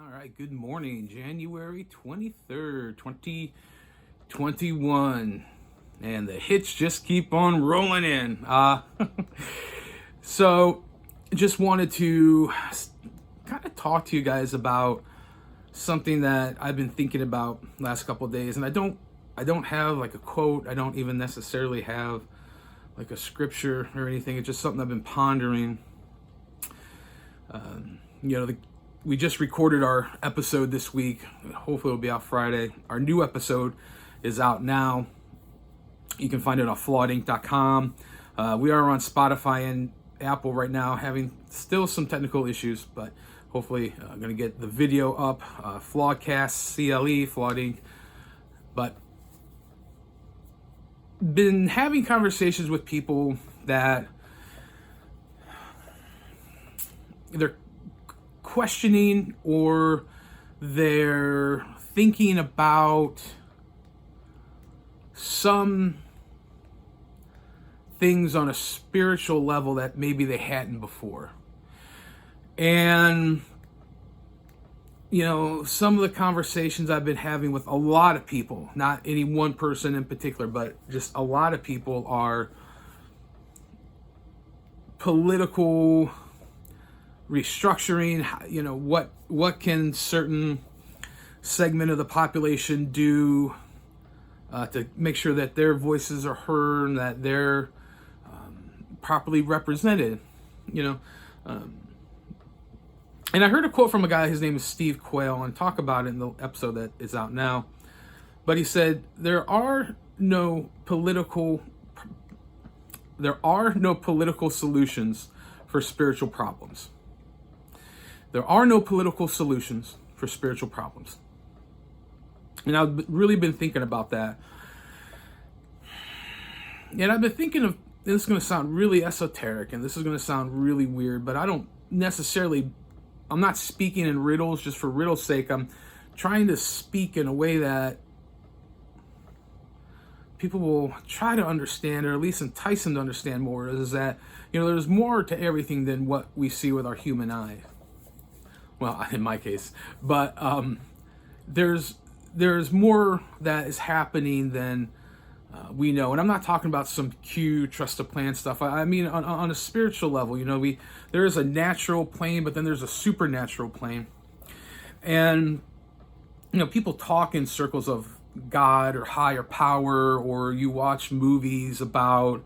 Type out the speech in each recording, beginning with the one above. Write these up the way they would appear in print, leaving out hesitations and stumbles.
All right, good morning, January 23rd, 2021. And the hits just keep on rolling in. So, just wanted to kind of talk to you guys about something that I've been thinking about last couple of days. And I don't have like a quote. I don't even necessarily have like a scripture or anything. It's just something I've been pondering. We just recorded our episode this week. Hopefully it'll be out Friday. Our new episode is out now. You can find it on flawedinc.com. We are on Spotify and Apple right now, having still some technical issues, but hopefully I'm going to get the video up. Flawedcast, CLE, Flawed Inc. But been having conversations with people that they're questioning or they're thinking about some things on a spiritual level that maybe they hadn't before. And some of the conversations I've been having with a lot of people, not any one person in particular, but just a lot of people, are political restructuring. What can certain segment of the population do to make sure that their voices are heard and that they're properly represented. And I heard a quote from a guy, his name is Steve Quayle, and talk about it in the episode that is out now. But he said, there are no political solutions for spiritual problems. There are no political solutions for spiritual problems. And I've really been thinking about that. And I've been thinking of, this is going to sound really esoteric, and this is going to sound really weird, but I'm not speaking in riddles just for riddle's sake. I'm trying to speak in a way that people will try to understand, or at least entice them to understand more, is that, there's more to everything than what we see with our human eye. Well, in my case. But there's more that is happening than we know. And I'm not talking about some Q, trust a plan stuff. I mean, on a spiritual level, there is a natural plane, but then there's a supernatural plane. And, people talk in circles of God or higher power, or you watch movies about,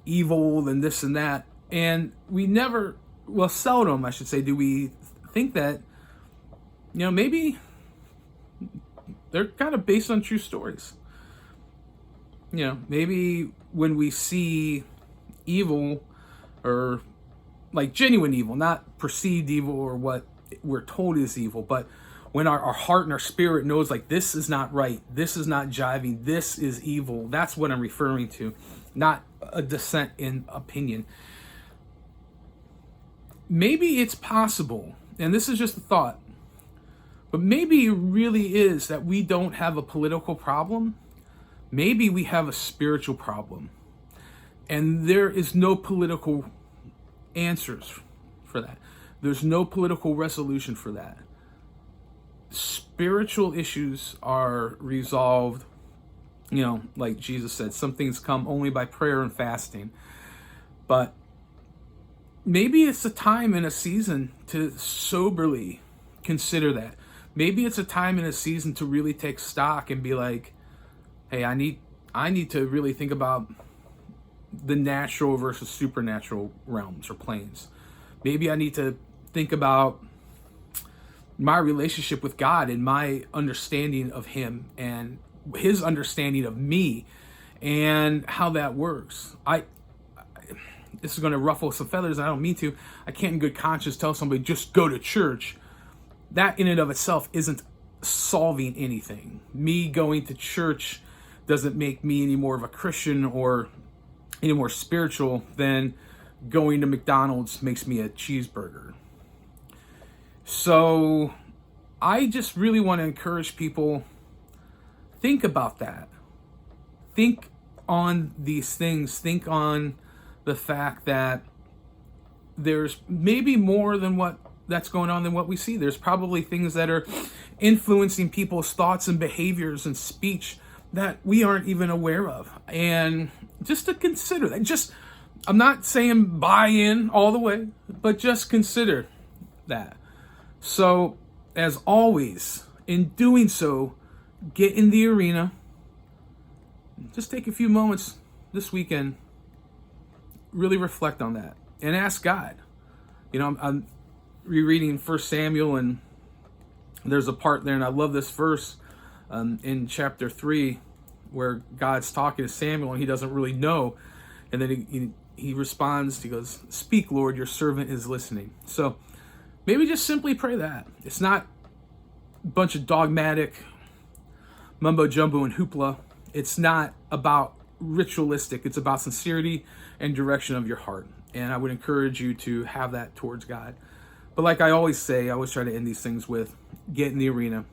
evil and this and that. And seldom, I should say, do we think that, maybe they're kind of based on true stories. Maybe when we see evil, or like genuine evil, not perceived evil or what we're told is evil, but when our heart and our spirit knows, like, this is not right, this is not jiving, this is evil, that's what I'm referring to, not a dissent in opinion. Maybe it's possible, and this is just a thought, but maybe it really is that we don't have a political problem. Maybe we have a spiritual problem, and there is no political answers for that. There's no political resolution for that. Spiritual issues are resolved, like Jesus said, some things come only by prayer and fasting. But maybe it's a time and a season to soberly consider that. Maybe it's a time and a season to really take stock and be like, hey, I need to really think about the natural versus supernatural realms or planes. Maybe I need to think about my relationship with God and my understanding of Him and His understanding of me and how that works. This is going to ruffle some feathers. I don't mean to. I can't in good conscience tell somebody just go to church. That in and of itself isn't solving anything. Me going to church doesn't make me any more of a Christian or any more spiritual than going to McDonald's makes me a cheeseburger. So I just really want to encourage people, think about that. Think on these things. Think on the fact that there's maybe more than what that's going on than what we see. There's probably things that are influencing people's thoughts and behaviors and speech that we aren't even aware of. And just to consider that, I'm not saying buy in all the way, but just consider that. So, as always, in doing so, get in the arena. Just take a few moments this weekend, really reflect on that, and ask God. I'm rereading 1 Samuel, and there's a part there, and I love this verse in chapter 3 where God's talking to Samuel, and he doesn't really know. And then he responds, he goes, "Speak, Lord, your servant is listening." So maybe just simply pray that. It's not a bunch of dogmatic mumbo jumbo and hoopla. It's not about ritualistic. It's about sincerity and direction of your heart. And I would encourage you to have that towards God. But like I always say, I always try to end these things with, get in the arena,